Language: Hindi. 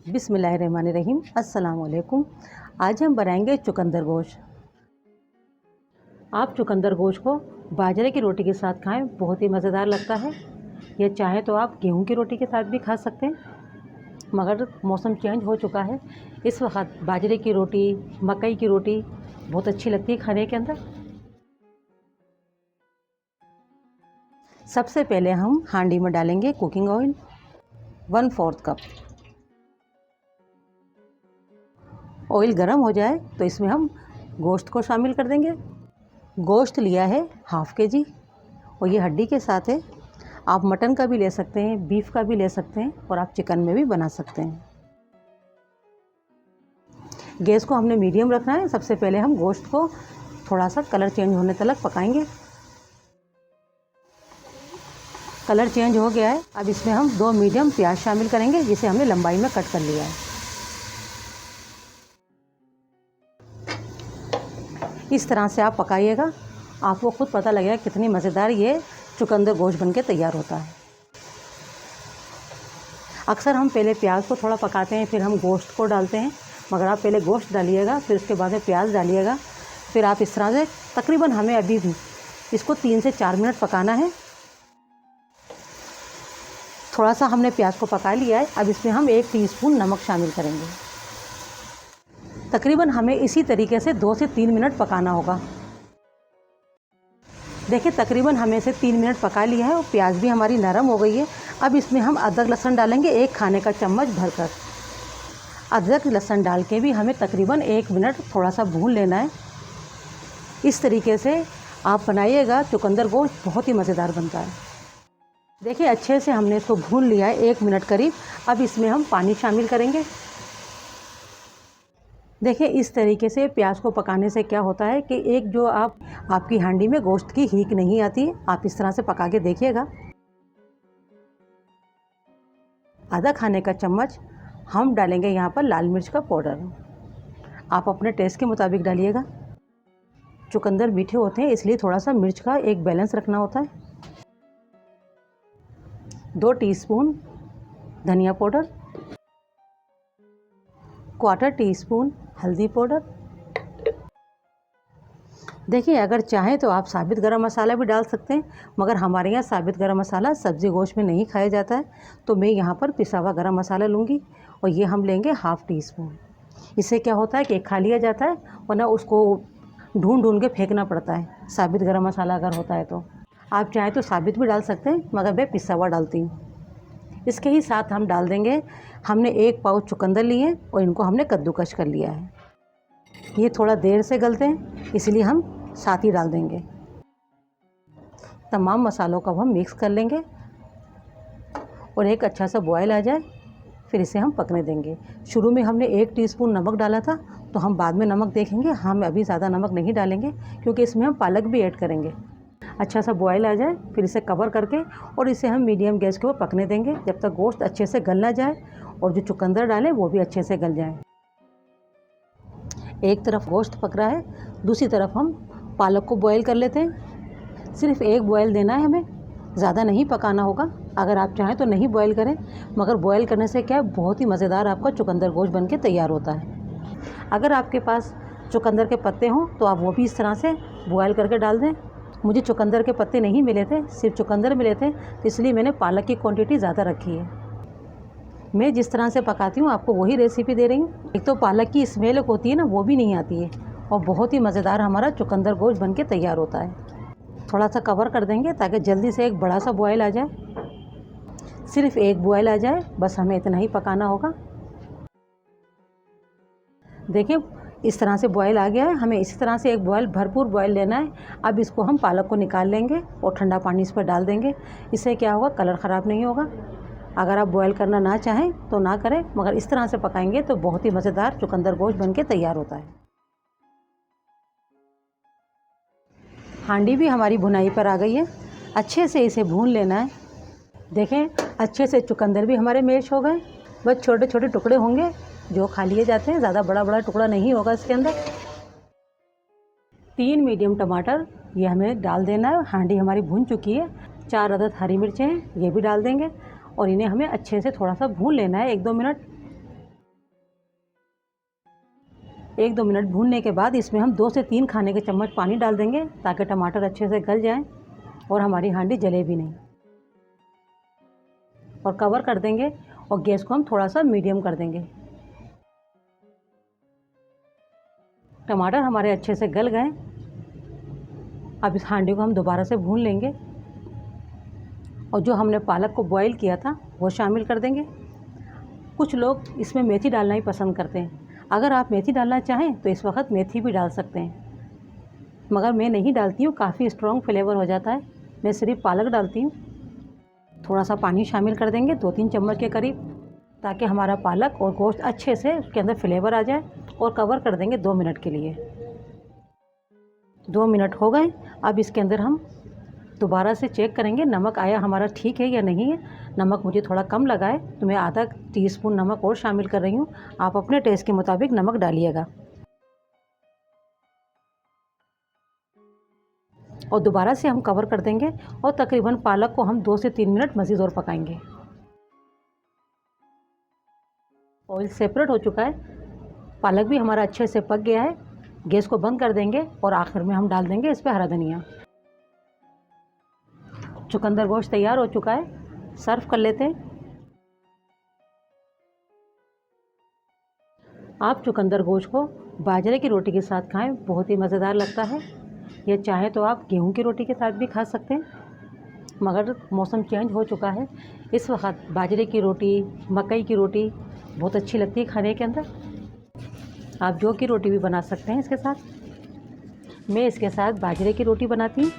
बिस्मिल्लाहिर्रहमानिर्रहीम। अस्सलाम वालेकुम। आज हम बनाएंगे चुकंदर गोश्त। आप चुकंदर गोश्त को बाजरे की रोटी के साथ खाएं, बहुत ही मज़ेदार लगता है। या चाहे तो आप गेहूं की रोटी के साथ भी खा सकते हैं, मगर मौसम चेंज हो चुका है, इस वक्त बाजरे की रोटी, मकई की रोटी बहुत अच्छी लगती है खाने के अंदर। सबसे पहले हम हांडी में डालेंगे कुकिंग ऑयल 1/4 कप। ऑयल गर्म हो जाए तो इसमें हम गोश्त को शामिल कर देंगे। गोश्त लिया है 1/2 kg और ये हड्डी के साथ है। आप मटन का भी ले सकते हैं, बीफ का भी ले सकते हैं और आप चिकन में भी बना सकते हैं। गैस को हमने मीडियम रखना है। सबसे पहले हम गोश्त को थोड़ा सा कलर चेंज होने तक पकाएंगे। कलर चेंज हो गया है, अब इसमें हम 2 मीडियम प्याज शामिल करेंगे, जिसे हमने लंबाई में कट कर लिया है। इस तरह से आप पकाइएगा, आपको खुद पता लगेगा कितनी मज़ेदार ये चुकंदर गोश्त बनके तैयार होता है। अक्सर हम पहले प्याज को थोड़ा पकाते हैं, फिर हम गोश्त को डालते हैं, मगर आप पहले गोश्त डालिएगा, फिर उसके बाद में प्याज डालिएगा, फिर आप इस तरह से तकरीबन हमें अभी भी इसको 3 से 4 मिनट पकाना है। थोड़ा सा हमने प्याज को पका लिया है, अब इसमें हम 1 टीस्पून नमक शामिल करेंगे। तकरीबन हमें इसी तरीके से 2 से 3 मिनट पकाना होगा। देखिए तकरीबन हमें इसे 3 मिनट पका लिया है और प्याज भी हमारी नरम हो गई है। अब इसमें हम अदरक लहसुन डालेंगे 1 खाने का चम्मच भरकर। अदरक लहसुन डाल के भी हमें तकरीबन 1 मिनट थोड़ा सा भून लेना है। इस तरीके से आप बनाइएगा, चुकंदर गोश्त बहुत ही मज़ेदार बनता है। देखिए अच्छे से हमने इसको भून लिया है 1 मिनट करीब। अब इसमें हम पानी शामिल करेंगे। देखिए इस तरीके से प्याज को पकाने से क्या होता है कि एक जो आपकी हांडी में गोश्त की हीक नहीं आती है। आप इस तरह से पका के देखिएगा। आधा खाने का चम्मच हम डालेंगे यहाँ पर लाल मिर्च का पाउडर। आप अपने टेस्ट के मुताबिक डालिएगा। चुकंदर मीठे होते हैं, इसलिए थोड़ा सा मिर्च का एक बैलेंस रखना होता है। 2 टीस्पून धनिया पाउडर, 1/4 टीस्पून हल्दी पाउडर। देखिए अगर चाहें तो आप साबित गरम मसाला भी डाल सकते हैं, मगर हमारे यहाँ साबित गरम मसाला सब्ज़ी गोश्त में नहीं खाया जाता है, तो मैं यहाँ पर पिसा हुआ गरम मसाला लूँगी और ये हम लेंगे 1/2 टीस्पून। इससे क्या होता है कि खा लिया जाता है, वरना उसको ढूंढ ढूंढ के फेंकना पड़ता है। साबित गरम मसाला अगर होता है तो आप चाहें तो साबित भी डाल सकते हैं, मगर मैं पिसा हुआ डालती हूँ। इसके ही साथ हम डाल देंगे, हमने 1 पाउच चुकंदर लिए और इनको हमने कद्दूकस कर लिया है। ये थोड़ा देर से गलते हैं, इसलिए हम साथ ही डाल देंगे। तमाम मसालों को हम मिक्स कर लेंगे और एक अच्छा सा बॉयल आ जाए, फिर इसे हम पकने देंगे। शुरू में हमने 1 टीस्पून नमक डाला था, तो हम बाद में नमक देखेंगे। हम अभी ज़्यादा नमक नहीं डालेंगे, क्योंकि इसमें हम पालक भी ऐड करेंगे। अच्छा सा बॉयल आ जाए, फिर इसे कवर करके और इसे हम मीडियम गैस के ऊपर पकने देंगे, जब तक गोश्त अच्छे से गल ना जाए और जो चुकंदर डालें वो भी अच्छे से गल जाए। एक तरफ गोश्त पक रहा है, दूसरी तरफ हम पालक को बॉयल कर लेते हैं। सिर्फ 1 बॉयल देना है हमें, ज़्यादा नहीं पकाना होगा। अगर आप चाहें तो नहीं बॉयल करें, मगर बॉयल करने से क्या है, बहुत ही मज़ेदार आपका चुकंदर गोश्त बन के तैयार होता है। अगर आपके पास चुकंदर के पत्ते हों तो आप वो भी इस तरह से बॉयल करके डाल दें। मुझे चुकंदर के पत्ते नहीं मिले थे, सिर्फ चुकंदर मिले थे, तो इसलिए मैंने पालक की क्वांटिटी ज़्यादा रखी है। मैं जिस तरह से पकाती हूँ आपको वही रेसिपी दे रही हूँ। एक तो पालक की स्मेल होती है ना, वो भी नहीं आती है और बहुत ही मज़ेदार हमारा चुकंदर गोश्त बन के तैयार होता है। थोड़ा सा कवर कर देंगे ताकि जल्दी से एक बड़ा सा बॉयल आ जाए। सिर्फ 1 बॉयल आ जाए, बस हमें इतना ही पकाना होगा। देखिए इस तरह से बॉयल आ गया है, हमें इसी तरह से एक बॉयल, भरपूर बॉयल लेना है। अब इसको हम पालक को निकाल लेंगे और ठंडा पानी इस पर डाल देंगे। इससे क्या होगा, कलर ख़राब नहीं होगा। अगर आप बॉयल करना ना चाहें तो ना करें, मगर इस तरह से पकाएंगे तो बहुत ही मज़ेदार चुकंदर गोश्त बन के तैयार होता है। हांडी भी हमारी भुनाई पर आ गई है, अच्छे से इसे भून लेना है। देखें अच्छे से चुकंदर भी हमारे मैश हो गए, बस छोटे छोटे टुकड़े होंगे जो खा लिए जाते हैं, ज़्यादा बड़ा बड़ा टुकड़ा नहीं होगा इसके अंदर। 3 मीडियम टमाटर ये हमें डाल देना है। हांडी हमारी भून चुकी है। 4 अदद हरी मिर्चें हैं, ये भी डाल देंगे और इन्हें हमें अच्छे से थोड़ा सा भून लेना है 1-2 मिनट। 1-2 मिनट भूनने के बाद इसमें हम 2 से 3 खाने के चम्मच पानी डाल देंगे ताकि टमाटर अच्छे से गल जाएं और हमारी हांडी जले भी नहीं। और कवर कर देंगे और गैस को हम थोड़ा सा मीडियम कर देंगे। टमाटर हमारे अच्छे से गल गए। अब इस हांडी को हम दोबारा से भून लेंगे और जो हमने पालक को बॉईल किया था वो शामिल कर देंगे। कुछ लोग इसमें मेथी डालना ही पसंद करते हैं। अगर आप मेथी डालना चाहें तो इस वक्त मेथी भी डाल सकते हैं, मगर मैं नहीं डालती हूँ, काफ़ी स्ट्रॉन्ग फ्लेवर हो जाता है। मैं सिर्फ पालक डालती हूँ। थोड़ा सा पानी शामिल कर देंगे 2-3 चम्मच के करीब, ताकि हमारा पालक और गोश्त अच्छे से उसके अंदर फ्लेवर आ जाए। और कवर कर देंगे 2 मिनट के लिए। 2 मिनट हो गए। अब इसके अंदर हम दोबारा से चेक करेंगे नमक आया हमारा ठीक है या नहीं है। नमक मुझे थोड़ा कम लगा है तो मैं आधा टीस्पून नमक और शामिल कर रही हूँ। आप अपने टेस्ट के मुताबिक नमक डालिएगा। और दोबारा से हम कवर कर देंगे और तकरीबन पालक को हम 2 से 3 मिनट मज़ीद और पकाएंगे। ऑयल सेपरेट हो चुका है, पालक भी हमारा अच्छे से पक गया है। गैस को बंद कर देंगे और आखिर में हम डाल देंगे इस पर हरा धनिया। चुकंदर गोश्त तैयार हो चुका है, सर्व कर लेते हैं। आप चुकंदर गोश्त को बाजरे की रोटी के साथ खाएं, बहुत ही मज़ेदार लगता है। या चाहे तो आप गेहूं की रोटी के साथ भी खा सकते हैं, मगर मौसम चेंज हो चुका है, इस वक्त बाजरे की रोटी, मकई की रोटी बहुत अच्छी लगती है खाने के अंदर। आप जौ की रोटी भी बना सकते हैं इसके साथ। मैं इसके साथ बाजरे की रोटी बनाती हूँ।